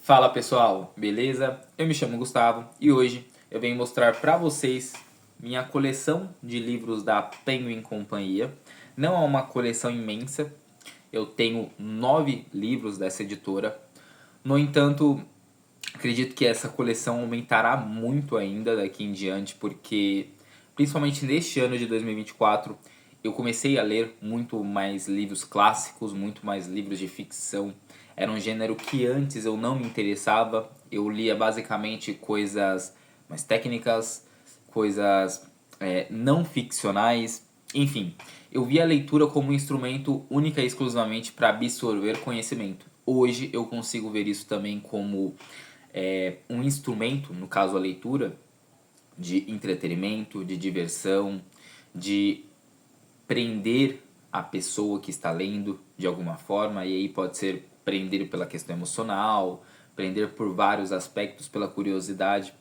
Fala pessoal, beleza? Eu me chamo Gustavo e hoje eu venho mostrar para vocês minha coleção de livros da Penguin Companhia. Não é uma coleção imensa, eu tenho 9 livros dessa editora. No entanto, acredito que essa coleção aumentará muito ainda daqui em diante, porque principalmente neste ano de 2024 eu comecei a ler muito mais livros clássicos, muito mais livros de ficção. Era um gênero que antes eu não me interessava, eu lia basicamente coisas mais técnicas, coisas não ficcionais, enfim. Eu via a leitura como um instrumento única e exclusivamente para absorver conhecimento. Hoje eu consigo ver isso também como um instrumento, no caso a leitura, de entretenimento, de diversão, de prender a pessoa que está lendo de alguma forma, e aí pode ser prender pela questão emocional, prender por vários aspectos, pela curiosidade.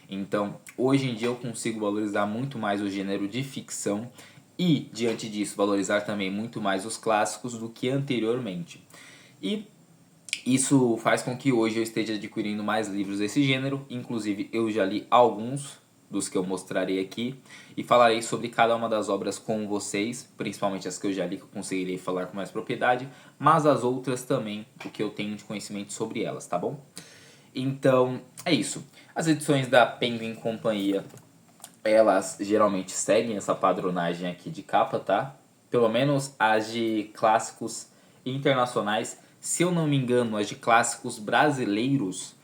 Então, hoje em dia eu consigo valorizar muito mais o gênero de ficção e, diante disso, valorizar também muito mais os clássicos do que anteriormente. E isso faz com que hoje eu esteja adquirindo mais livros desse gênero, inclusive eu já li alguns dos que eu mostrarei aqui e falarei sobre cada uma das obras com vocês, principalmente as que eu já li que eu conseguirei falar com mais propriedade, mas as outras também, o que eu tenho de conhecimento sobre elas, tá bom? Então, é isso. As edições da Penguin Companhia, elas geralmente seguem essa padronagem aqui de capa, tá? Pelo menos as de clássicos internacionais. Se eu não me engano, as de clássicos brasileiros,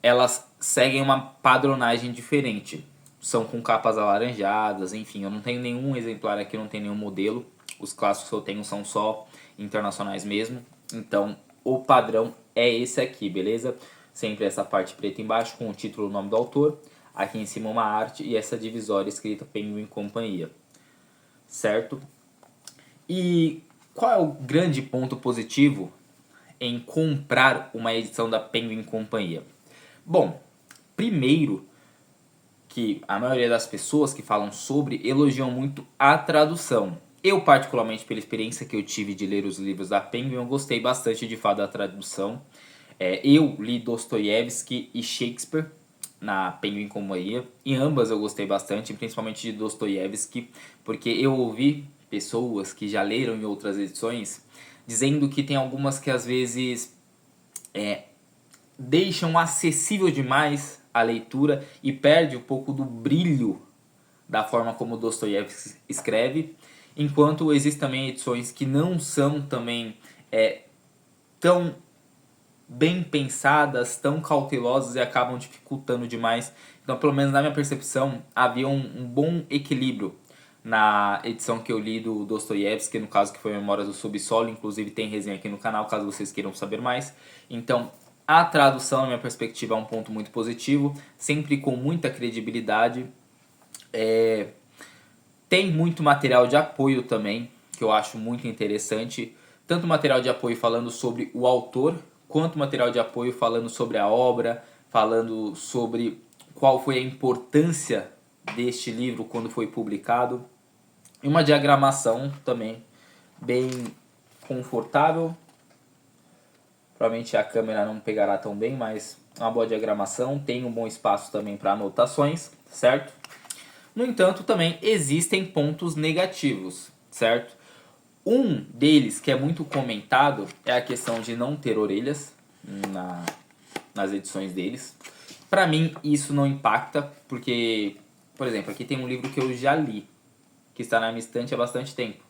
elas seguem uma padronagem diferente. São com capas alaranjadas, enfim, eu não tenho nenhum exemplar aqui, não tenho nenhum modelo. Os clássicos que eu tenho são só internacionais mesmo. Então, o padrão é esse aqui, beleza? Sempre essa parte preta embaixo com o título e o nome do autor. Aqui em cima uma arte e essa divisória escrita Penguin Companhia. Certo? E qual é o grande ponto positivo em comprar uma edição da Penguin Companhia? Bom, primeiro que a maioria das pessoas que falam sobre elogiam muito a tradução. Eu, particularmente, pela experiência que eu tive de ler os livros da Penguin, eu gostei bastante de fato da tradução. Eu li Dostoiévski e Shakespeare na Penguin Companhia. Em ambas eu gostei bastante, principalmente de Dostoiévski, porque eu ouvi pessoas que já leram em outras edições dizendo que tem algumas que às vezes deixam acessível demais a leitura e perde um pouco do brilho da forma como Dostoiévski escreve, enquanto existem também edições que não são também tão bem pensadas, tão cautelosas e acabam dificultando demais. Então, pelo menos na minha percepção, havia um bom equilíbrio na edição que eu li do Dostoiévski, no caso que foi Memórias do Subsolo, inclusive tem resenha aqui no canal, caso vocês queiram saber mais. Então, a tradução, na minha perspectiva, é um ponto muito positivo, sempre com muita credibilidade. Tem muito material de apoio também, que eu acho muito interessante. Tanto material de apoio falando sobre o autor, quanto material de apoio falando sobre a obra, falando sobre qual foi a importância deste livro quando foi publicado. E uma diagramação também bem confortável. Provavelmente a câmera não pegará tão bem, mas uma boa diagramação. Tem um bom espaço também para anotações, certo? No entanto, também existem pontos negativos, certo? Um deles, que é muito comentado, é a questão de não ter orelhas nas edições deles. Para mim, isso não impacta, porque, por exemplo, aqui tem um livro que eu já li, que está na minha estante há bastante tempo.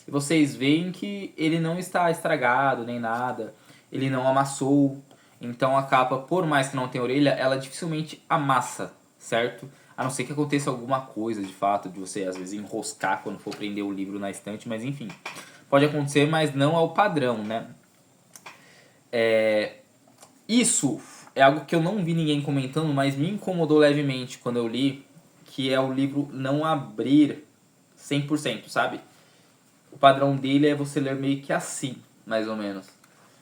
E vocês veem que ele não está estragado nem nada, ele não amassou. Então a capa, por mais que não tenha orelha, ela dificilmente amassa, certo? A não ser que aconteça alguma coisa de fato, de você às vezes enroscar quando for prender o livro na estante, mas enfim. Pode acontecer, mas não ao padrão, né? Isso é algo que eu não vi ninguém comentando, mas me incomodou levemente quando eu li, que é o livro não abrir 100%, sabe? O padrão dele é você ler meio que assim, mais ou menos.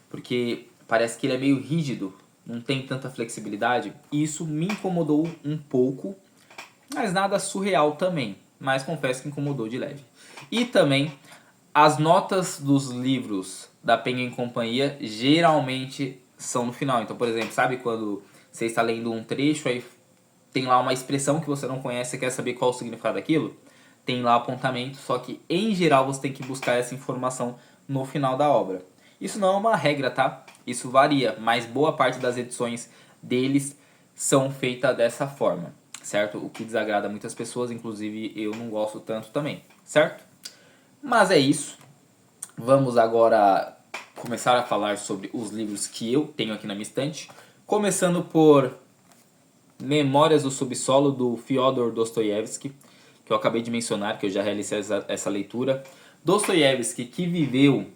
Porque parece que ele é meio rígido, não tem tanta flexibilidade. E isso me incomodou um pouco, mas nada surreal também. Mas confesso que incomodou de leve. E também, as notas dos livros da Penguin Companhia geralmente são no final. Então, por exemplo, sabe quando você está lendo um trecho, aí tem lá uma expressão que você não conhece, você quer saber qual é o significado daquilo? Tem lá apontamento, só que em geral você tem que buscar essa informação no final da obra. Isso não é uma regra, tá? Isso varia, mas boa parte das edições deles são feitas dessa forma, certo? O que desagrada muitas pessoas, inclusive eu não gosto tanto também, certo? Mas é isso. Vamos agora começar a falar sobre os livros que eu tenho aqui na minha estante, começando por Memórias do Subsolo, do Fyodor Dostoiévski, que eu acabei de mencionar, que eu já realizei essa leitura. Dostoiévski, que viveu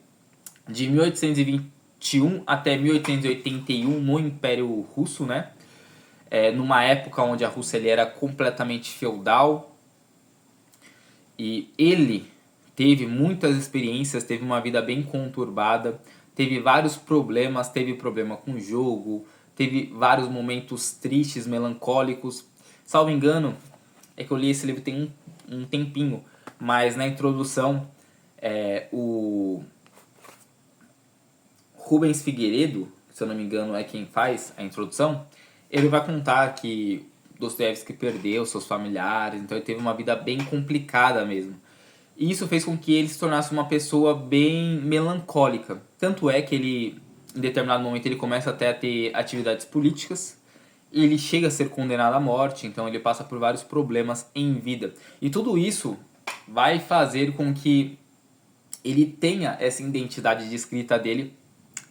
de 1821 até 1881 no Império Russo, né? Numa época onde a Rússia ele era completamente feudal, e ele teve muitas experiências, teve uma vida bem conturbada, teve vários problemas, teve problema com o jogo, teve vários momentos tristes, melancólicos. Salvo engano, é que eu li esse livro tem um tempinho, mas na introdução o Rubens Figueiredo, se eu não me engano é quem faz a introdução, ele vai contar que Dostoiévski perdeu seus familiares, então ele teve uma vida bem complicada mesmo. E isso fez com que ele se tornasse uma pessoa bem melancólica. Tanto é que ele, em determinado momento, ele começa até a ter atividades políticas. E ele chega a ser condenado à morte, então ele passa por vários problemas em vida. E tudo isso vai fazer com que ele tenha essa identidade de escrita dele,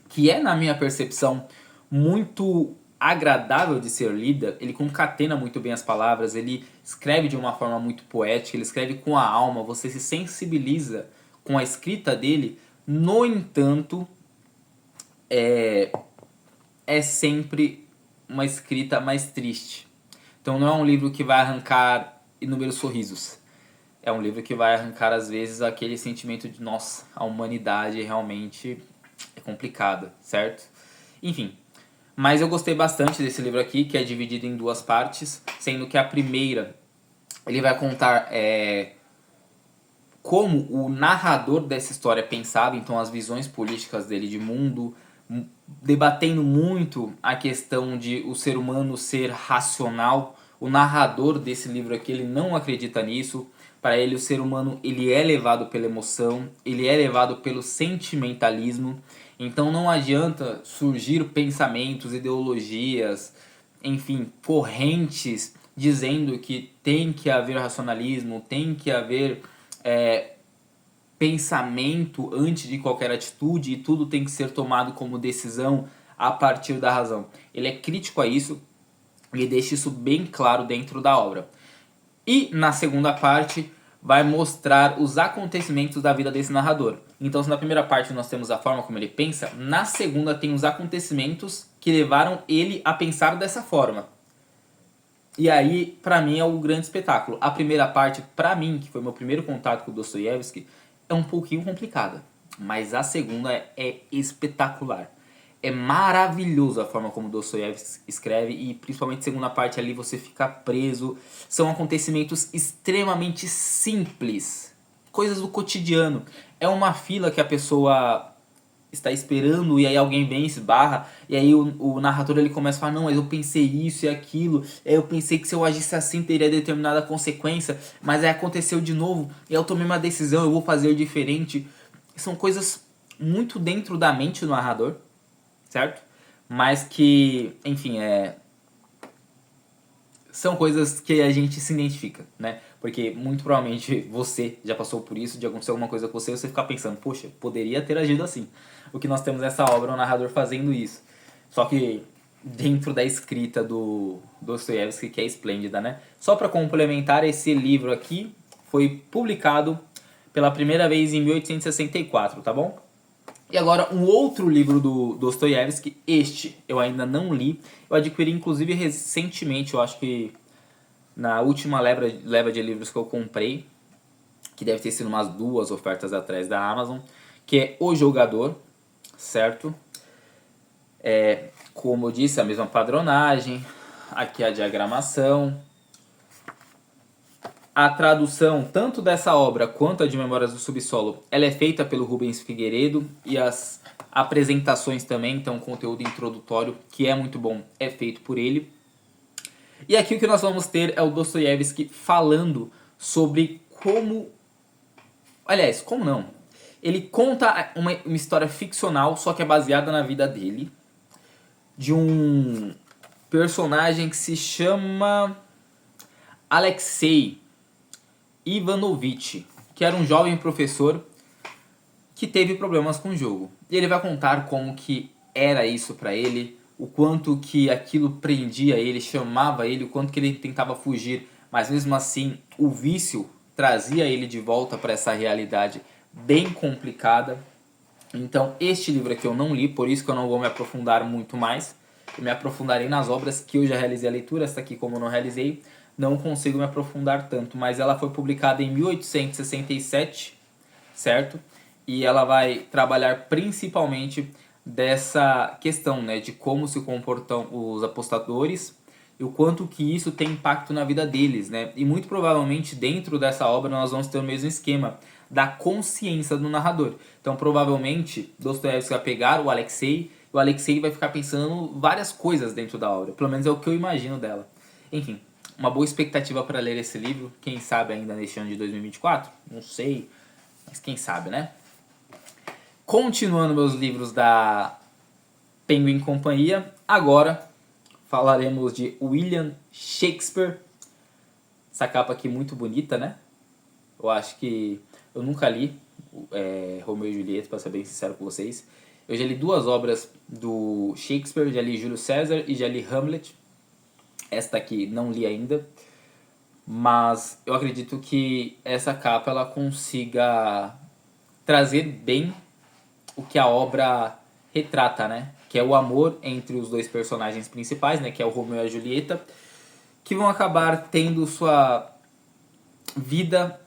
que é, na minha percepção, muito agradável de ser lida. Ele concatena muito bem as palavras, ele escreve de uma forma muito poética, ele escreve com a alma, você se sensibiliza com a escrita dele. No entanto, é sempre uma escrita mais triste. Então não é um livro que vai arrancar inúmeros sorrisos. É um livro que vai arrancar, às vezes, aquele sentimento de, nossa, a humanidade realmente é complicada, certo? Enfim, mas eu gostei bastante desse livro aqui, que é dividido em duas partes, sendo que a primeira, ele vai contar como o narrador dessa história pensava, então as visões políticas dele de mundo, debatendo muito a questão de o ser humano ser racional. O narrador desse livro aqui, ele não acredita nisso. Para ele, o ser humano ele é levado pela emoção, ele é levado pelo sentimentalismo. Então não adianta surgir pensamentos, ideologias, enfim, correntes dizendo que tem que haver racionalismo, tem que haver pensamento antes de qualquer atitude e tudo tem que ser tomado como decisão a partir da razão. Ele é crítico a isso e deixa isso bem claro dentro da obra. E na segunda parte vai mostrar os acontecimentos da vida desse narrador. Então, se na primeira parte nós temos a forma como ele pensa, na segunda tem os acontecimentos que levaram ele a pensar dessa forma. E aí, pra mim, é o grande espetáculo. A primeira parte, pra mim, que foi meu primeiro contato com o Dostoiévski, é um pouquinho complicada. Mas a segunda é espetacular. É maravilhoso a forma como Dostoiévski escreve e principalmente a segunda parte ali você fica preso. São acontecimentos extremamente simples. Coisas do cotidiano. É uma fila que a pessoa está esperando e aí alguém vem e esbarra e aí o narrador ele começa a falar, não, mas eu pensei isso e aquilo, eu pensei que se eu agisse assim teria determinada consequência, mas aí aconteceu de novo e eu tomei uma decisão, eu vou fazer diferente. São coisas muito dentro da mente do narrador, certo? Mas que, enfim, são coisas que a gente se identifica, né? Porque muito provavelmente você já passou por isso, de acontecer alguma coisa com você, você fica pensando, poxa, poderia ter agido assim. O que nós temos nessa obra, o narrador fazendo isso. Só que dentro da escrita do Dostoiévski, que é esplêndida, né? Só para complementar, esse livro aqui foi publicado pela primeira vez em 1864, tá bom? E agora um outro livro do Dostoiévski, este eu ainda não li, eu adquiri inclusive recentemente, eu acho que na última leva de livros que eu comprei, que deve ter sido umas 2 ofertas atrás da Amazon, que é O Jogador, certo? Como eu disse, a mesma padronagem, aqui a diagramação. A tradução, tanto dessa obra quanto a de Memórias do Subsolo, ela é feita pelo Rubens Figueiredo, e as apresentações também, então o conteúdo introdutório, que é muito bom, é feito por ele. E aqui o que nós vamos ter é o Dostoiévski falando sobre como... Aliás, como não? Ele conta uma história ficcional, só que é baseada na vida dele, de um personagem que se chama Alexei Ivanovich, que era um jovem professor que teve problemas com o jogo. E ele vai contar como que era isso pra ele, o quanto que aquilo prendia ele, chamava ele, o quanto que ele tentava fugir, mas mesmo assim o vício trazia ele de volta para essa realidade bem complicada. Então este livro aqui eu não li, por isso que eu não vou me aprofundar muito mais. Eu me aprofundarei nas obras que eu já realizei a leitura. Esta aqui, como eu não realizei, não consigo me aprofundar tanto, mas ela foi publicada em 1867, certo? E ela vai trabalhar principalmente dessa questão, né, de como se comportam os apostadores e o quanto que isso tem impacto na vida deles, né? E muito provavelmente dentro dessa obra nós vamos ter o mesmo esquema da consciência do narrador. Então provavelmente Dostoiévski vai pegar o Alexei e o Alexei vai ficar pensando várias coisas dentro da obra, pelo menos é o que eu imagino dela. Enfim, uma boa expectativa para ler esse livro, quem sabe ainda neste ano de 2024, não sei, mas quem sabe, né? Continuando meus livros da Penguin Companhia, agora falaremos de William Shakespeare. Essa capa aqui muito bonita, né? Eu acho que eu nunca li Romeu e Julieta, para ser bem sincero com vocês. Eu já li duas obras do Shakespeare, já li Júlio César e já li Hamlet. Esta aqui não li ainda, mas eu acredito que essa capa ela consiga trazer bem o que a obra retrata, né? Que é o amor entre os dois personagens principais, né? Que é o Romeu e a Julieta, que vão acabar tendo sua vida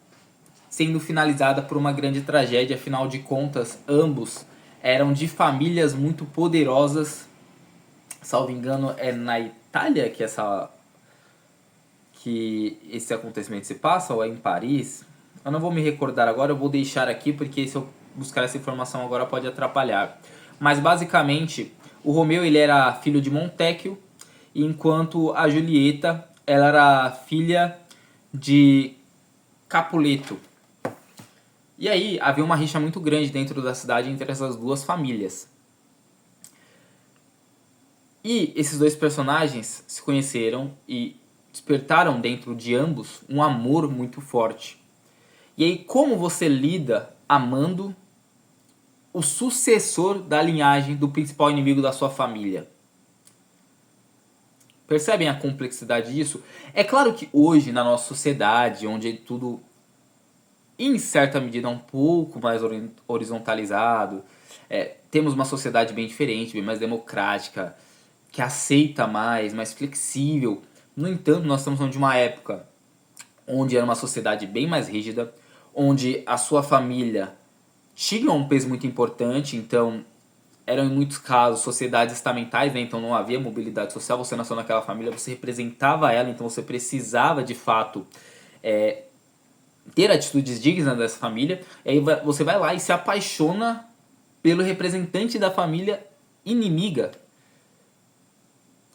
sendo finalizada por uma grande tragédia. Afinal de contas, ambos eram de famílias muito poderosas. Salvo engano, é na Itália que esse acontecimento se passa, ou é em Paris? Eu não vou me recordar agora, eu vou deixar aqui porque se eu buscar essa informação agora pode atrapalhar. Mas basicamente, o Romeu ele era filho de Montecchio, enquanto a Julieta ela era filha de Capuleto. E aí havia uma rixa muito grande dentro da cidade entre essas duas famílias. E esses dois personagens se conheceram e despertaram dentro de ambos um amor muito forte. E aí como você lida amando o sucessor da linhagem do principal inimigo da sua família? Percebem a complexidade disso? É claro que hoje, na nossa sociedade, onde tudo, em certa medida, é um pouco mais horizontalizado, temos uma sociedade bem diferente, bem mais democrática, que aceita mais flexível. No entanto, nós estamos falando de uma época onde era uma sociedade bem mais rígida, onde a sua família tinha um peso muito importante, então eram em muitos casos sociedades estamentais, né? Então não havia mobilidade social, você nasceu naquela família, você representava ela, então você precisava de fato ter atitudes dignas dessa família, e aí você vai lá e se apaixona pelo representante da família inimiga,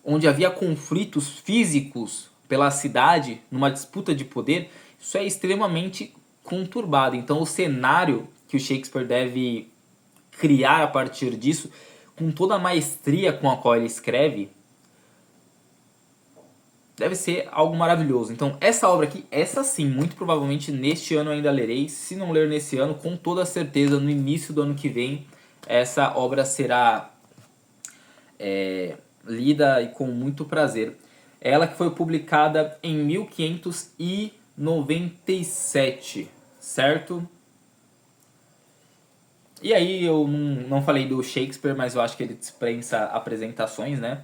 onde havia conflitos físicos pela cidade, numa disputa de poder. Isso é extremamente conturbado. Então o cenário que o Shakespeare deve criar a partir disso, com toda a maestria com a qual ele escreve, deve ser algo maravilhoso. Então essa obra aqui, essa sim, muito provavelmente neste ano eu ainda lerei. Se não ler nesse ano, com toda certeza no início do ano que vem essa obra será lida e com muito prazer. Ela que foi publicada em 1597, certo? E aí eu não falei do Shakespeare, mas eu acho que ele dispensa apresentações, né?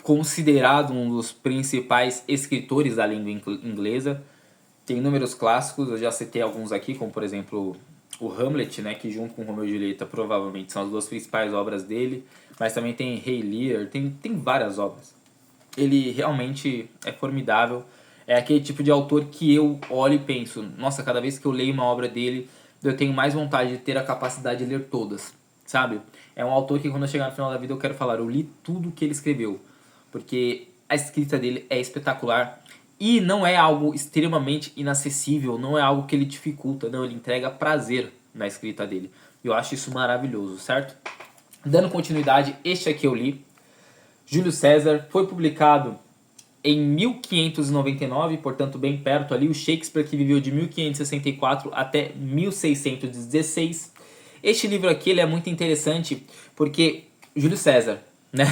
Considerado um dos principais escritores da língua inglesa. Tem inúmeros clássicos, eu já citei alguns aqui, como por exemplo o Hamlet, né, que junto com Romeu e Julieta provavelmente são as duas principais obras dele, mas também tem Rei Lear, tem várias obras. Ele realmente é formidável, É aquele tipo de autor que eu olho e penso, nossa, cada vez que eu leio uma obra dele, eu tenho mais vontade de ter a capacidade de ler todas, sabe? É um autor que quando eu chegar no final da vida eu quero falar, eu li tudo que ele escreveu, porque a escrita dele é espetacular e não é algo extremamente inacessível, não é algo que ele dificulta, não, ele entrega prazer na escrita dele. Eu acho isso maravilhoso, certo? Dando continuidade, este aqui eu li, Júlio César, foi publicado em 1599, portanto bem perto ali, o Shakespeare que viveu de 1564 até 1616. Este livro aqui ele é muito interessante porque Júlio César, né,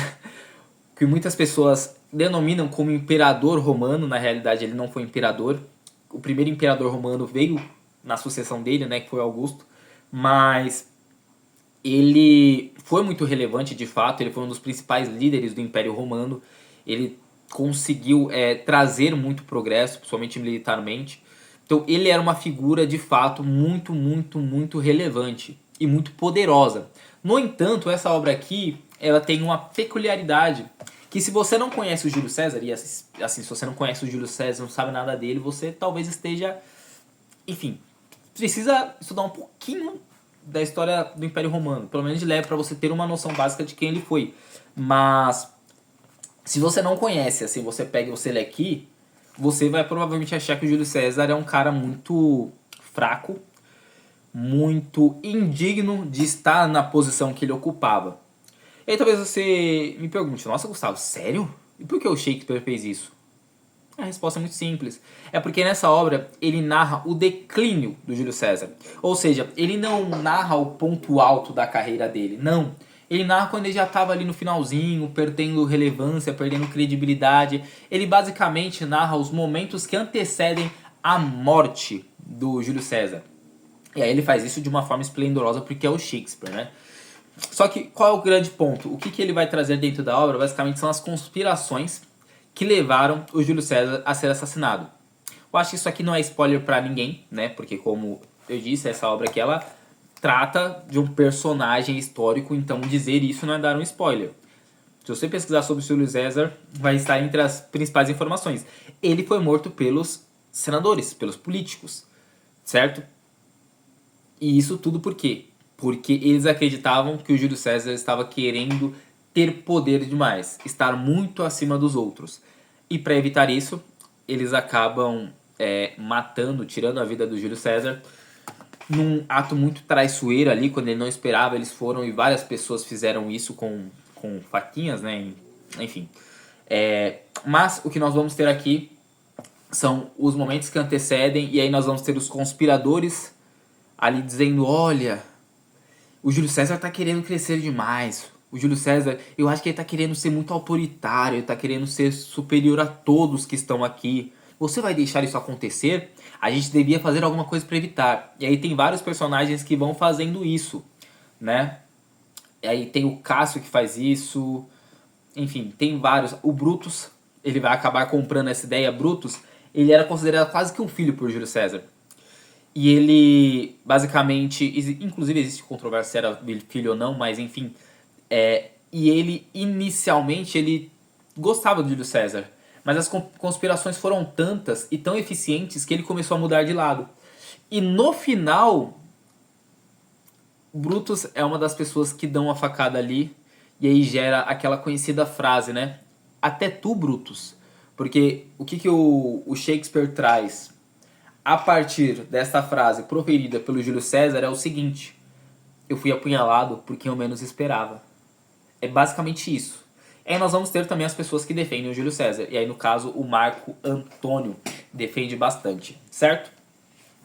que muitas pessoas denominam como imperador romano, na realidade ele não foi imperador. O primeiro imperador romano veio na sucessão dele, né, que foi Augusto, mas ele foi muito relevante de fato, ele foi um dos principais líderes do Império Romano, ele conseguiu trazer muito progresso, principalmente militarmente. Então ele era uma figura de fato muito, muito, muito relevante e muito poderosa. No entanto, essa obra aqui, ela tem uma peculiaridade, que se você não conhece o Júlio César, e assim, se você não conhece o Júlio César, não sabe nada dele, você talvez esteja, enfim, precisa estudar um pouquinho da história do Império Romano, pelo menos de leve, para você ter uma noção básica de quem ele foi. Mas se você não conhece, assim, você pega e você lê aqui, você vai provavelmente achar que o Júlio César é um cara muito fraco, muito indigno de estar na posição que ele ocupava. E aí talvez você me pergunte, nossa Gustavo, sério? E por que o Shakespeare fez isso? A resposta é muito simples. É porque nessa obra ele narra o declínio do Júlio César. Ou seja, ele não narra o ponto alto da carreira dele, não. Ele narra quando ele já estava ali no finalzinho, perdendo relevância, perdendo credibilidade. Ele basicamente narra os momentos que antecedem a morte do Júlio César. E aí ele faz isso de uma forma esplendorosa porque é o Shakespeare, né? Só que qual é o grande ponto? O que ele vai trazer dentro da obra basicamente são as conspirações que levaram o Júlio César a ser assassinado. Eu acho que isso aqui não é spoiler pra ninguém, né? Porque como eu disse, essa obra aqui ela trata de um personagem histórico, então dizer isso não é dar um spoiler. Se você pesquisar sobre o Júlio César, vai estar entre as principais informações. Ele foi morto pelos senadores, pelos políticos, certo? E isso tudo por quê? Porque eles acreditavam que o Júlio César estava querendo ter poder demais, estar muito acima dos outros. E para evitar isso, eles acabam matando, tirando a vida do Júlio César, num ato muito traiçoeiro ali, quando ele não esperava, eles foram e várias pessoas fizeram isso com faquinhas, né? Enfim. Mas o que nós vamos ter aqui são os momentos que antecedem, e aí nós vamos ter os conspiradores ali dizendo, olha, o Júlio César está querendo crescer demais. O Júlio César, eu acho que ele está querendo ser muito autoritário, ele está querendo ser superior a todos que estão aqui. Você vai deixar isso acontecer? A gente devia fazer alguma coisa para evitar. E aí tem vários personagens que vão fazendo isso, né? E aí tem o Cássio que faz isso. Enfim, tem vários. O Brutus, ele vai acabar comprando essa ideia. Brutus, ele era considerado quase que um filho por Júlio César. E ele, basicamente, inclusive existe controvérsia se era filho ou não, mas enfim. E ele, inicialmente, ele gostava do Júlio César. Mas as conspirações foram tantas e tão eficientes que ele começou a mudar de lado. E no final, Brutus é uma das pessoas que dão a facada ali. E aí gera aquela conhecida frase, né? Até tu, Brutus. Porque o que o Shakespeare traz a partir dessa frase proferida pelo Júlio César é o seguinte: eu fui apunhalado por quem eu menos esperava. É basicamente isso. E aí nós vamos ter também as pessoas que defendem o Júlio César. E aí, no caso, o Marco Antônio defende bastante, certo?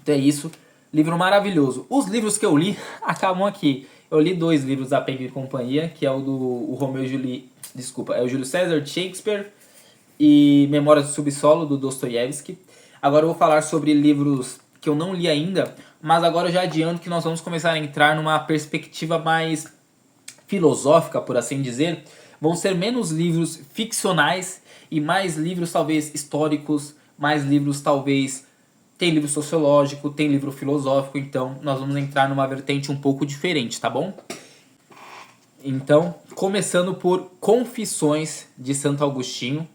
Então é isso. Livro maravilhoso. Os livros que eu li acabam aqui. Eu li 2 livros da Penguin e Companhia, que é o do Romeu e Julieta. Desculpa, é o Júlio César de Shakespeare e Memórias do Subsolo, do Dostoiévski. Agora eu vou falar sobre livros que eu não li ainda, mas agora eu já adianto que nós vamos começar a entrar numa perspectiva mais filosófica, por assim dizer. Vão ser menos livros ficcionais e mais livros talvez históricos, mais livros talvez... Tem livro sociológico, tem livro filosófico, então nós vamos entrar numa vertente um pouco diferente, tá bom? Então, começando por Confissões de Santo Agostinho,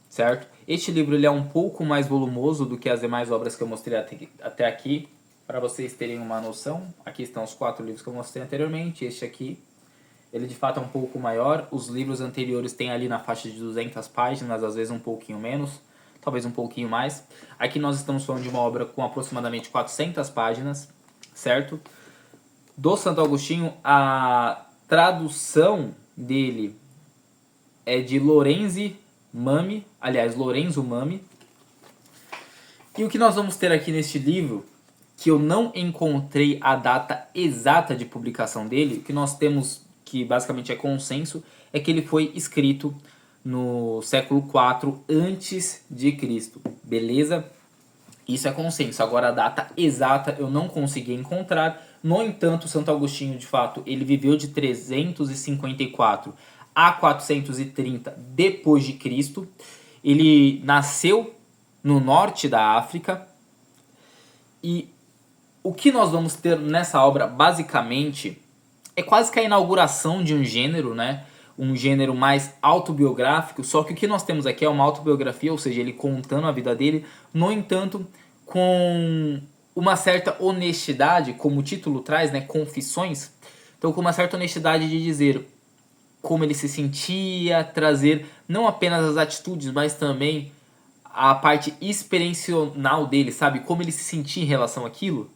certo? Este livro ele é um pouco mais volumoso do que as demais obras que eu mostrei até aqui. Para vocês terem uma noção, aqui estão os 4 livros que eu mostrei anteriormente. Este aqui, ele de fato é um pouco maior. Os livros anteriores têm ali na faixa de 200 páginas, às vezes um pouquinho menos, talvez um pouquinho mais. Aqui nós estamos falando de uma obra com aproximadamente 400 páginas, certo? Do Santo Agostinho, a tradução dele é de Lorenzo Mami. E o que nós vamos ter aqui neste livro, que eu não encontrei a data exata de publicação dele, o que nós temos, que basicamente é consenso, é que ele foi escrito no século IV antes de Cristo, beleza? Isso é consenso. Agora a data exata eu não consegui encontrar. No entanto, Santo Agostinho, de fato, ele viveu de 354 a 430 depois de Cristo. Ele nasceu no norte da África. E o que nós vamos ter nessa obra, basicamente, é quase que a inauguração de um gênero, né? Um gênero mais autobiográfico, só que o que nós temos aqui é uma autobiografia, ou seja, ele contando a vida dele, no entanto, com uma certa honestidade, como o título traz, né? Confissões. Então, com uma certa honestidade de dizer como ele se sentia, trazer não apenas as atitudes, mas também a parte experiencial dele, sabe? Como ele se sentia em relação àquilo.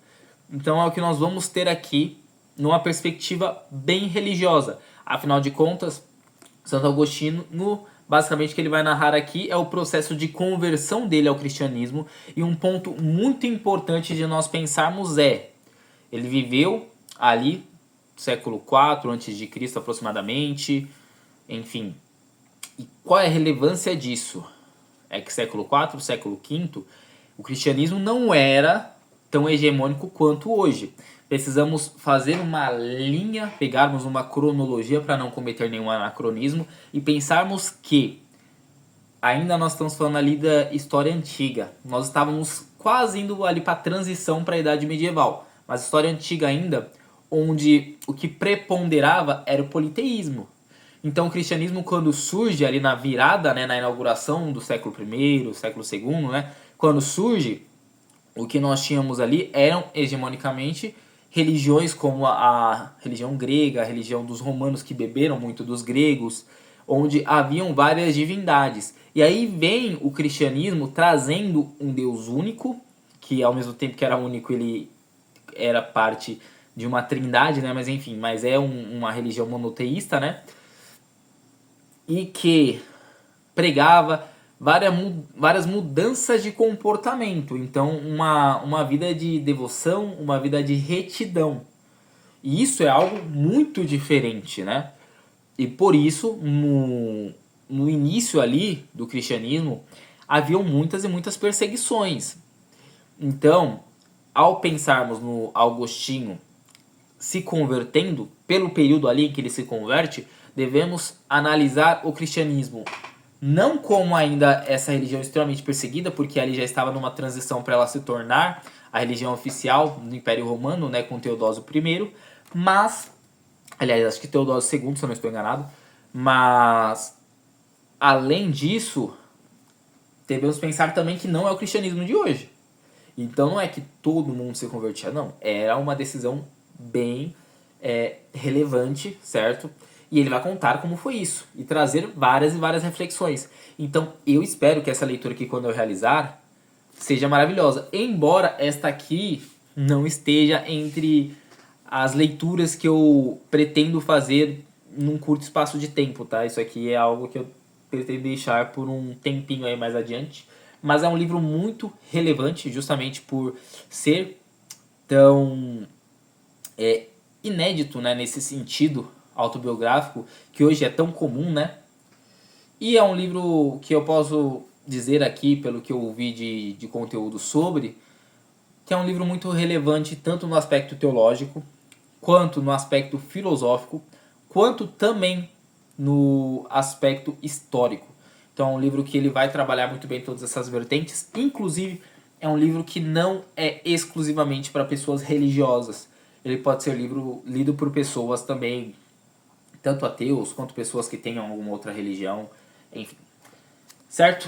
Então é o que nós vamos ter aqui numa perspectiva bem religiosa. Afinal de contas, Santo Agostinho, basicamente o que ele vai narrar aqui é o processo de conversão dele ao cristianismo. E um ponto muito importante de nós pensarmos é, ele viveu ali, século IV a.C. aproximadamente, enfim. E qual é a relevância disso? É que século IV, século V, o cristianismo não era tão hegemônico quanto hoje. Precisamos fazer uma linha, pegarmos uma cronologia para não cometer nenhum anacronismo e pensarmos que ainda nós estamos falando ali da história antiga. Nós estávamos quase indo ali para a transição para a Idade Medieval. Mas história antiga ainda, onde o que preponderava era o politeísmo. Então o cristianismo, quando surge ali na virada, né, na inauguração do século I, século II, né, quando surge, o que nós tínhamos ali eram hegemonicamente religiões como a religião grega, a religião dos romanos que beberam muito dos gregos, onde haviam várias divindades. E aí vem o cristianismo trazendo um Deus único, que ao mesmo tempo que era único, ele era parte de uma trindade, né? Mas enfim, é uma religião monoteísta, né? E que pregava várias mudanças de comportamento. Então, uma vida de devoção, uma vida de retidão. E isso é algo muito diferente, né? E por isso, no início ali do cristianismo, haviam muitas e muitas perseguições. Então, ao pensarmos no Agostinho se convertendo, pelo período ali em que ele se converte, devemos analisar o cristianismo não como ainda essa religião extremamente perseguida, porque ali já estava numa transição para ela se tornar a religião oficial do Império Romano, né, com Teodósio I, mas, aliás, acho que Teodósio II, se eu não estou enganado, mas, além disso, devemos pensar também que não é o cristianismo de hoje. Então não é que todo mundo se convertia, não. Era uma decisão bem relevante, certo? E ele vai contar como foi isso e trazer várias e várias reflexões. Então eu espero que essa leitura aqui, quando eu realizar, seja maravilhosa. Embora esta aqui não esteja entre as leituras que eu pretendo fazer num curto espaço de tempo, tá? Isso aqui é algo que eu pretendo deixar por um tempinho aí mais adiante. Mas é um livro muito relevante, justamente por ser tão inédito, né, nesse sentido autobiográfico, que hoje é tão comum, né? E é um livro que eu posso dizer aqui, pelo que eu ouvi de conteúdo sobre, que é um livro muito relevante tanto no aspecto teológico, quanto no aspecto filosófico, quanto também no aspecto histórico. Então é um livro que ele vai trabalhar muito bem todas essas vertentes, inclusive é um livro que não é exclusivamente para pessoas religiosas. Ele pode ser lido por pessoas também, tanto ateus quanto pessoas que tenham alguma outra religião, enfim. Certo?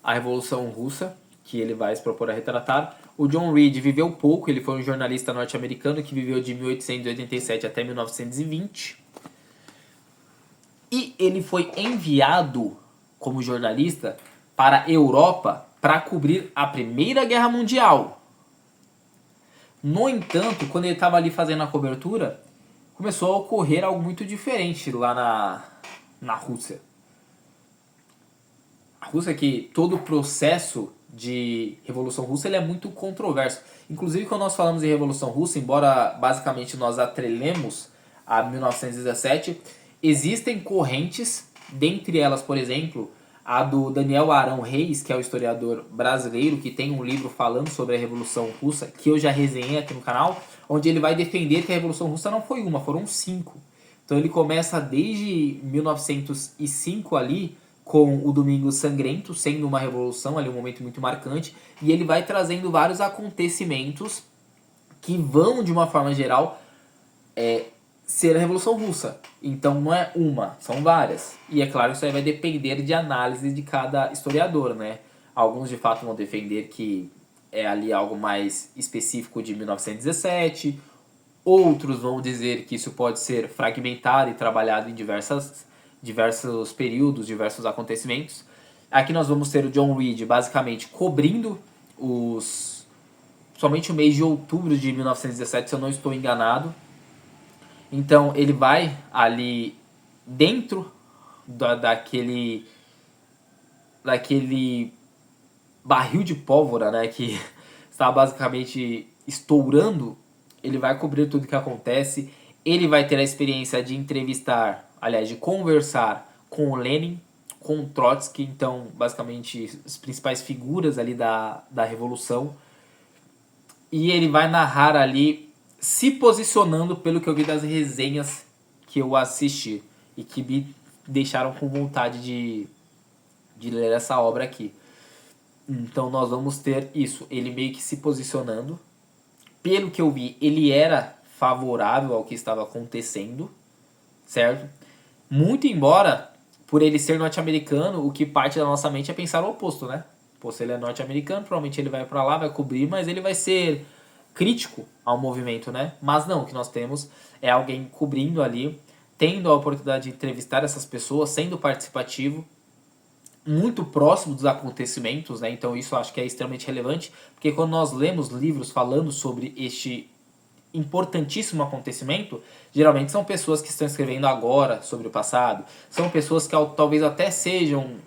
a Revolução Russa, que ele vai se propor a retratar. O John Reed viveu pouco, ele foi um jornalista norte-americano que viveu de 1887 até 1920. E ele foi enviado como jornalista para a Europa para cobrir a Primeira Guerra Mundial. No entanto, quando ele estava ali fazendo a cobertura, começou a ocorrer algo muito diferente lá na Rússia. A Rússia, que todo o processo de Revolução Russa ele é muito controverso. Inclusive, quando nós falamos em Revolução Russa, embora basicamente nós atrelemos a 1917, existem correntes, dentre elas, por exemplo, a do Daniel Arão Reis, que é o historiador brasileiro, que tem um livro falando sobre a Revolução Russa, que eu já resenhei aqui no canal, onde ele vai defender que a Revolução Russa não foi uma, foram 5. Então ele começa desde 1905 ali, com o Domingo Sangrento, sendo uma revolução, ali um momento muito marcante, e ele vai trazendo vários acontecimentos que vão, de uma forma geral, ser a Revolução Russa. Então não é uma, são várias. E é claro que isso aí vai depender de análise de cada historiador, né? Alguns de fato vão defender que é ali algo mais específico de 1917, outros vão dizer que isso pode ser fragmentado e trabalhado em diversos períodos, diversos acontecimentos. Aqui nós vamos ter o John Reed basicamente cobrindo somente o mês de outubro de 1917, se eu não estou enganado. Então ele vai ali dentro daquele barril de pólvora, né, que está basicamente estourando. Ele vai cobrir tudo que acontece. Ele vai ter a experiência de entrevistar, aliás, de conversar com o Lenin, com o Trotsky, então basicamente as principais figuras ali da Revolução. E ele vai narrar ali, se posicionando pelo que eu vi das resenhas que eu assisti e que me deixaram com vontade de ler essa obra aqui. Então nós vamos ter isso, ele meio que se posicionando. Pelo que eu vi, ele era favorável ao que estava acontecendo, certo? Muito embora, por ele ser norte-americano, o que parte da nossa mente é pensar o oposto, né? Pô, se ele é norte-americano, provavelmente ele vai pra lá, vai cobrir, mas ele vai ser crítico ao movimento, né? Mas não, o que nós temos é alguém cobrindo ali, tendo a oportunidade de entrevistar essas pessoas, sendo participativo, muito próximo dos acontecimentos, né? Então isso eu acho que é extremamente relevante, porque quando nós lemos livros falando sobre este importantíssimo acontecimento, geralmente são pessoas que estão escrevendo agora sobre o passado, são pessoas que talvez até sejam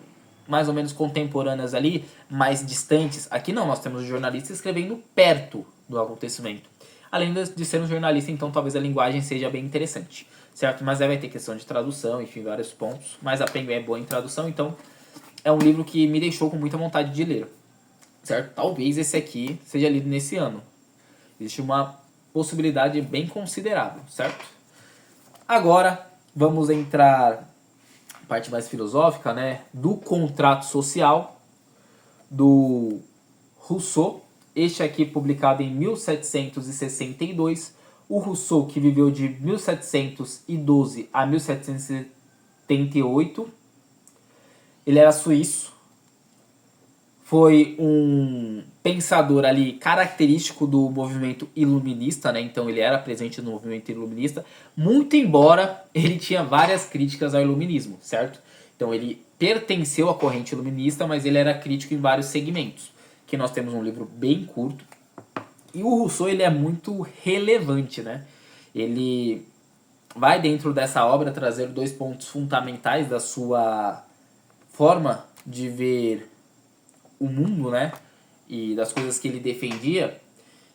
mais ou menos contemporâneas ali, mais distantes. Aqui não, nós temos um jornalista escrevendo perto do acontecimento. Além de ser um jornalista, então talvez a linguagem seja bem interessante, certo? Mas aí vai ter questão de tradução, enfim, vários pontos. Mas a Penguin é boa em tradução, então é um livro que me deixou com muita vontade de ler, certo? Talvez esse aqui seja lido nesse ano. Existe uma possibilidade bem considerável, certo? Agora vamos entrar na parte mais filosófica, né, do contrato social do Rousseau. Este aqui publicado em 1762. O Rousseau, que viveu de 1712 a 1778. Ele era suíço. Foi um pensador ali característico do movimento iluminista, né? Então ele era presente no movimento iluminista, muito embora ele tinha várias críticas ao iluminismo, certo? Então ele pertenceu à corrente iluminista, mas ele era crítico em vários segmentos. Aqui nós temos um livro bem curto. E o Rousseau ele é muito relevante, né? Ele vai dentro dessa obra trazer 2 pontos fundamentais da sua forma de ver o mundo, né? E das coisas que ele defendia,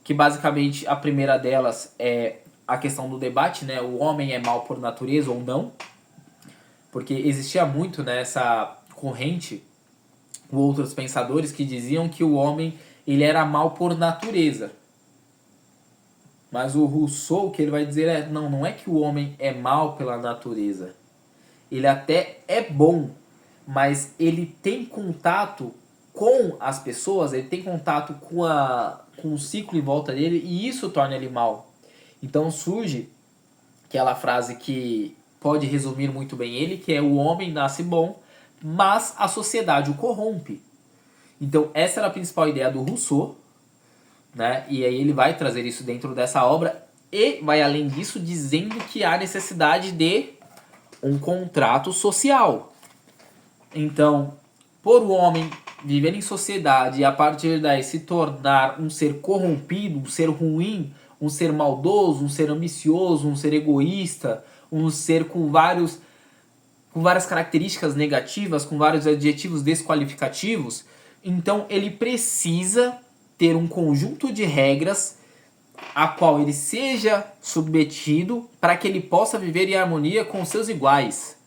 que basicamente a primeira delas é a questão do debate, né? O homem é mau por natureza ou não? Porque existia muito nessa corrente com outros pensadores que diziam que o homem ele era mau por natureza. Mas o Rousseau, o que ele vai dizer é, não é que o homem é mau pela natureza. Ele até é bom, mas ele tem contato com as pessoas, ele tem contato com o ciclo em volta dele e isso torna ele mal. Então surge aquela frase que pode resumir muito bem ele, que é: o homem nasce bom, mas a sociedade o corrompe. Então essa era a principal ideia do Rousseau, né? E aí ele vai trazer isso dentro dessa obra e vai além disso dizendo que há necessidade de um contrato social. Então, por o homem viver em sociedade e a partir daí se tornar um ser corrompido, um ser ruim, um ser maldoso, um ser ambicioso, um ser egoísta, um ser com várias características negativas, com vários adjetivos desqualificativos, então ele precisa ter um conjunto de regras a qual ele seja submetido para que ele possa viver em harmonia com seus iguais.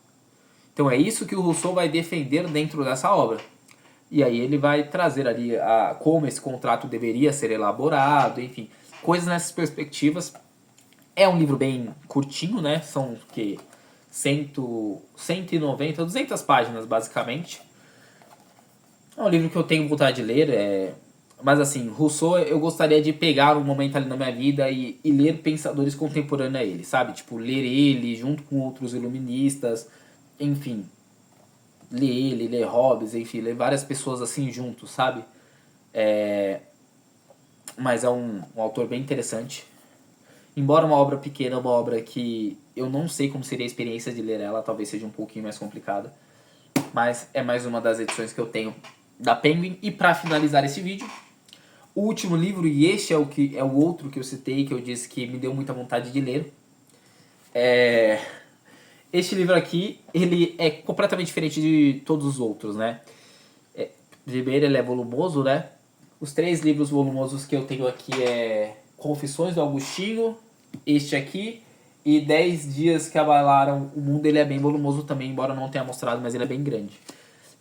Então é isso que o Rousseau vai defender dentro dessa obra. E aí ele vai trazer ali como esse contrato deveria ser elaborado, enfim, coisas nessas perspectivas. É um livro bem curtinho, né? São 190, 200 páginas basicamente. É um livro que eu tenho vontade de ler, mas assim, Rousseau eu gostaria de pegar um momento ali na minha vida e ler pensadores contemporâneos a ele, sabe? Tipo, ler ele junto com outros iluministas, enfim. Ler Hobbes, enfim, ler várias pessoas assim juntos, sabe? Mas é um autor bem interessante. Embora uma obra pequena, uma obra que eu não sei como seria a experiência de ler ela, talvez seja um pouquinho mais complicada. Mas é mais uma das edições que eu tenho da Penguin. E para finalizar esse vídeo, o último livro, e este é o outro que eu citei, que eu disse que me deu muita vontade de ler. Este livro aqui, ele é completamente diferente de todos os outros, né? Primeiro, ele é volumoso, né? Os 3 livros volumosos que eu tenho aqui é Confissões do Agostinho, este aqui, e 10 Dias que Abalaram o Mundo. Ele é bem volumoso também, embora não tenha mostrado, mas ele é bem grande.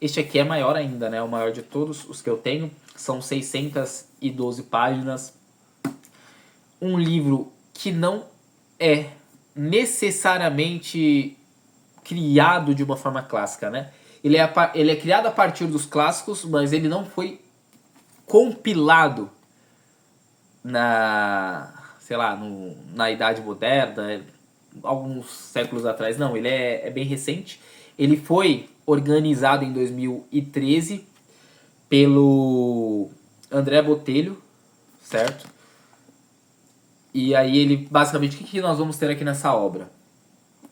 Este aqui é maior ainda, né? O maior de todos os que eu tenho. São 612 páginas. Um livro que não é necessariamente criado de uma forma clássica, né? Ele é criado a partir dos clássicos, mas ele não foi compilado na Idade Moderna, alguns séculos atrás. Não, ele é bem recente. Ele foi organizado em 2013 pelo André Botelho, certo? E aí ele, basicamente, o que nós vamos ter aqui nessa obra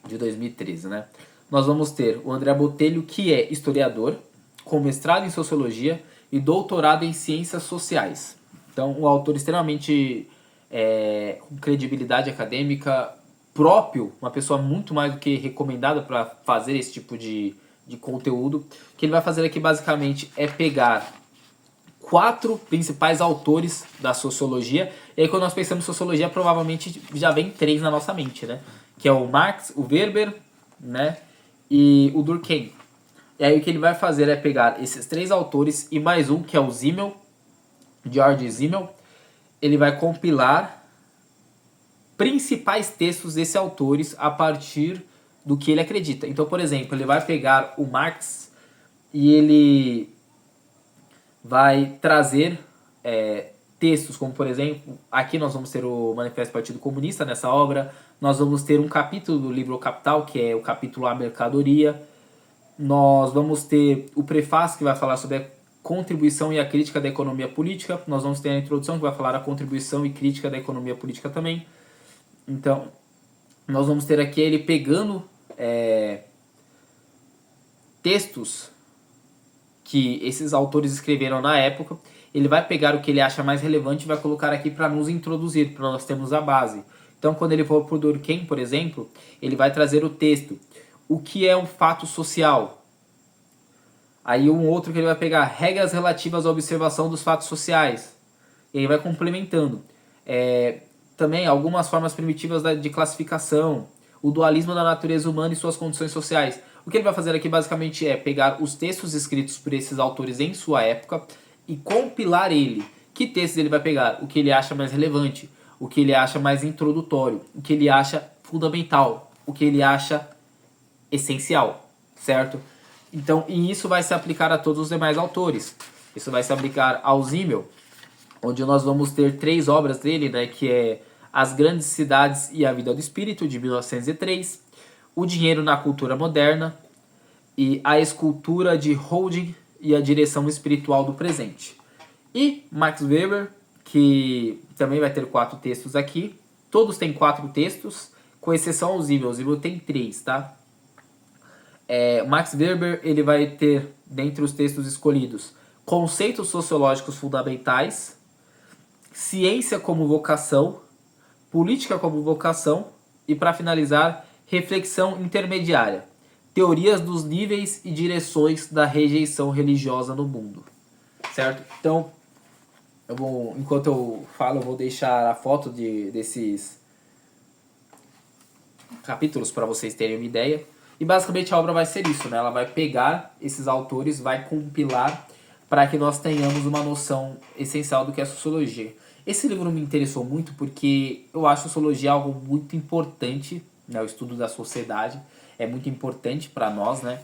de 2013, né? Nós vamos ter o André Botelho, que é historiador, com mestrado em Sociologia e doutorado em Ciências Sociais. Então, um autor extremamente com credibilidade acadêmica, próprio, uma pessoa muito mais do que recomendada para fazer esse tipo de conteúdo. O que ele vai fazer aqui, basicamente, é pegar 4 principais autores da sociologia. E aí, quando nós pensamos em sociologia, provavelmente já vem 3 na nossa mente, né? Que é o Marx, o Weber, né? E o Durkheim. E aí o que ele vai fazer é pegar esses 3 autores e mais um, que é o Simmel, George Simmel. Ele vai compilar principais textos desses autores a partir do que ele acredita. Então, por exemplo, ele vai pegar o Marx e ele vai trazer textos como, por exemplo, aqui nós vamos ter o Manifesto do Partido Comunista nessa obra. Nós vamos ter um capítulo do livro O Capital, que é o capítulo A Mercadoria. Nós vamos ter o prefácio, que vai falar sobre a contribuição e a crítica da economia política. Nós vamos ter a introdução, que vai falar a contribuição e crítica da economia política também. Então, nós vamos ter aqui ele pegando textos que esses autores escreveram na época. Ele vai pegar o que ele acha mais relevante e vai colocar aqui para nos introduzir, para nós termos a base. Então, quando ele for para o Durkheim, por exemplo, ele vai trazer o texto. O que é um fato social? Aí um outro que ele vai pegar, regras relativas à observação dos fatos sociais. E aí vai complementando. Também algumas formas primitivas de classificação, o dualismo da natureza humana e suas condições sociais. O que ele vai fazer aqui basicamente é pegar os textos escritos por esses autores em sua época e compilar ele. Que textos ele vai pegar? O que ele acha mais relevante, o que ele acha mais introdutório, o que ele acha fundamental, o que ele acha essencial, certo? Então, e isso vai se aplicar a todos os demais autores. Isso vai se aplicar ao Simmel, onde nós vamos ter 3 obras dele, né, que é As Grandes Cidades e a Vida do Espírito, de 1903, O Dinheiro na Cultura Moderna e A Escultura de Holding e a direção espiritual do presente. E Max Weber, que também vai ter 4 textos aqui. Todos têm 4 textos, com exceção ao Ziebel. O Ziebel tem 3, tá? Max Weber, ele vai ter, dentre os textos escolhidos, conceitos sociológicos fundamentais, ciência como vocação, política como vocação e, para finalizar, reflexão intermediária, teorias dos níveis e direções da rejeição religiosa no mundo. Certo? Então, enquanto eu falo, eu vou deixar a foto desses capítulos para vocês terem uma ideia. E basicamente a obra vai ser isso, né? Ela vai pegar esses autores, vai compilar para que nós tenhamos uma noção essencial do que é sociologia. Esse livro me interessou muito porque eu acho sociologia algo muito importante, né? O estudo da sociedade é muito importante para nós, né?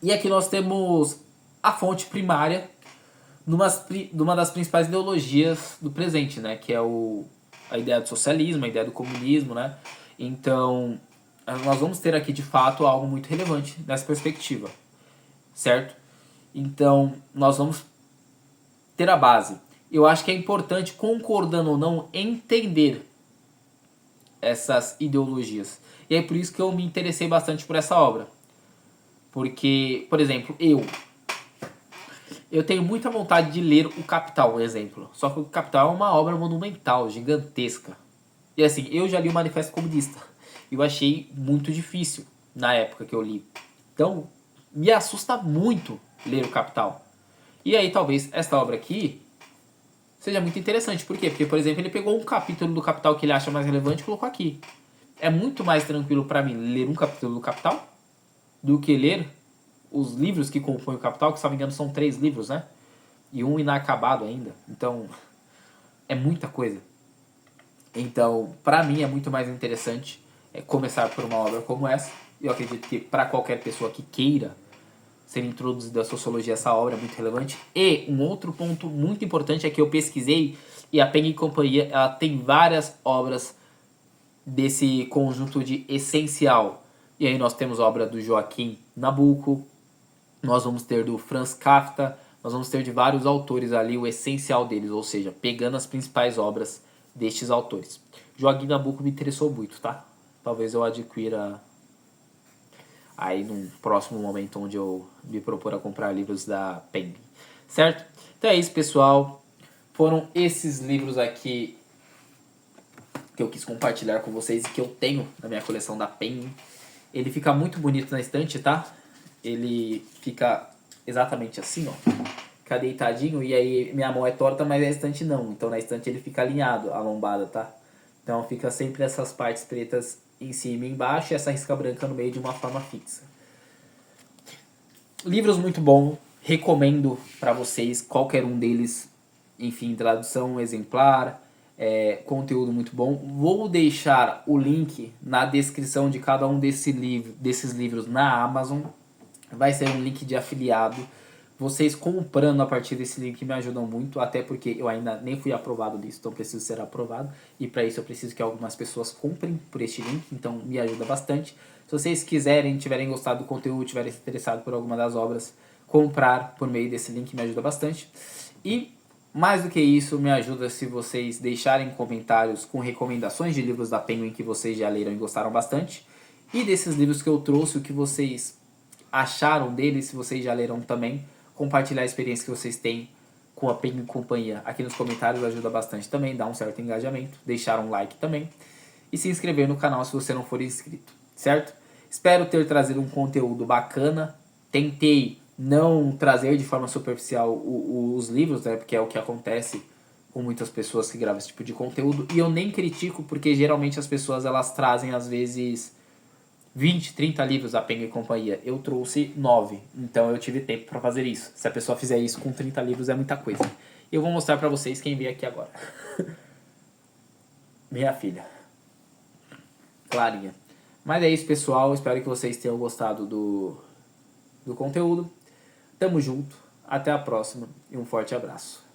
E aqui nós temos a fonte primária de uma das principais ideologias do presente, né? Que é a ideia do socialismo, a ideia do comunismo, né? Então, nós vamos ter aqui de fato algo muito relevante nessa perspectiva, certo? Então, nós vamos ter a base. Eu acho que é importante, concordando ou não, entender essas ideologias. E é por isso que eu me interessei bastante por essa obra. Porque, por exemplo, eu tenho muita vontade de ler O Capital, por exemplo. Só que O Capital é uma obra monumental, gigantesca. E assim, eu já li o Manifesto Comunista. Eu achei muito difícil na época que eu li. Então, me assusta muito ler O Capital. E aí, talvez, esta obra aqui seja muito interessante. Por quê? Porque, por exemplo, ele pegou um capítulo do Capital que ele acha mais relevante e colocou aqui. É muito mais tranquilo para mim ler um capítulo do Capital do que ler os livros que compõem o Capital, que, se não me engano, são 3 livros, né? E um inacabado ainda. Então, é muita coisa. Então, para mim, é muito mais interessante começar por uma obra como essa. Eu acredito que para qualquer pessoa que queira ser introduzida à sociologia, essa obra é muito relevante. E um outro ponto muito importante é que eu pesquisei e a Penguin Companhia ela tem várias obras desse conjunto de essencial. E aí nós temos a obra do Joaquim Nabuco, nós vamos ter do Franz Kafka, nós vamos ter de vários autores ali o essencial deles, ou seja, pegando as principais obras destes autores. Joaquim Nabuco me interessou muito, tá? Talvez eu adquira aí num próximo momento onde eu me propor a comprar livros da Penguin, certo? Então é isso, pessoal. Foram esses livros aqui que eu quis compartilhar com vocês e que eu tenho na minha coleção da Penguin. Ele fica muito bonito na estante, tá? Ele fica exatamente assim, ó. Fica deitadinho e aí minha mão é torta, mas a estante não. Então na estante ele fica alinhado, a lombada, tá? Então fica sempre essas partes pretas em cima e embaixo e essa risca branca no meio de uma forma fixa. Livros muito bons, recomendo para vocês, qualquer um deles. Enfim, tradução exemplar, conteúdo muito bom. Vou deixar o link na descrição de cada um desses livros na Amazon. Vai ser um link de afiliado. Vocês comprando a partir desse link me ajudam muito, até porque eu ainda nem fui aprovado disso, então preciso ser aprovado. E para isso eu preciso que algumas pessoas comprem por este link, então me ajuda bastante. Se vocês quiserem, tiverem gostado do conteúdo, tiverem se interessado por alguma das obras, comprar por meio desse link me ajuda bastante. E mais do que isso, me ajuda se vocês deixarem comentários com recomendações de livros da Penguin que vocês já leram e gostaram bastante. E desses livros que eu trouxe, o que vocês acharam deles, se vocês já leram também. Compartilhar a experiência que vocês têm com a Penguin Companhia aqui nos comentários ajuda bastante também, dá um certo engajamento, deixar um like também e se inscrever no canal se você não for inscrito, certo? Espero ter trazido um conteúdo bacana, tentei não trazer de forma superficial os livros, né, porque é o que acontece com muitas pessoas que gravam esse tipo de conteúdo, e eu nem critico porque geralmente as pessoas elas trazem às vezes 20, 30 livros da Penguin Companhia. Eu trouxe 9, então eu tive tempo para fazer isso. Se a pessoa fizer isso com 30 livros é muita coisa. Eu vou mostrar para vocês quem veio aqui agora. Minha filha. Clarinha. Mas é isso, pessoal. Espero que vocês tenham gostado do conteúdo. Tamo junto. Até a próxima e um forte abraço.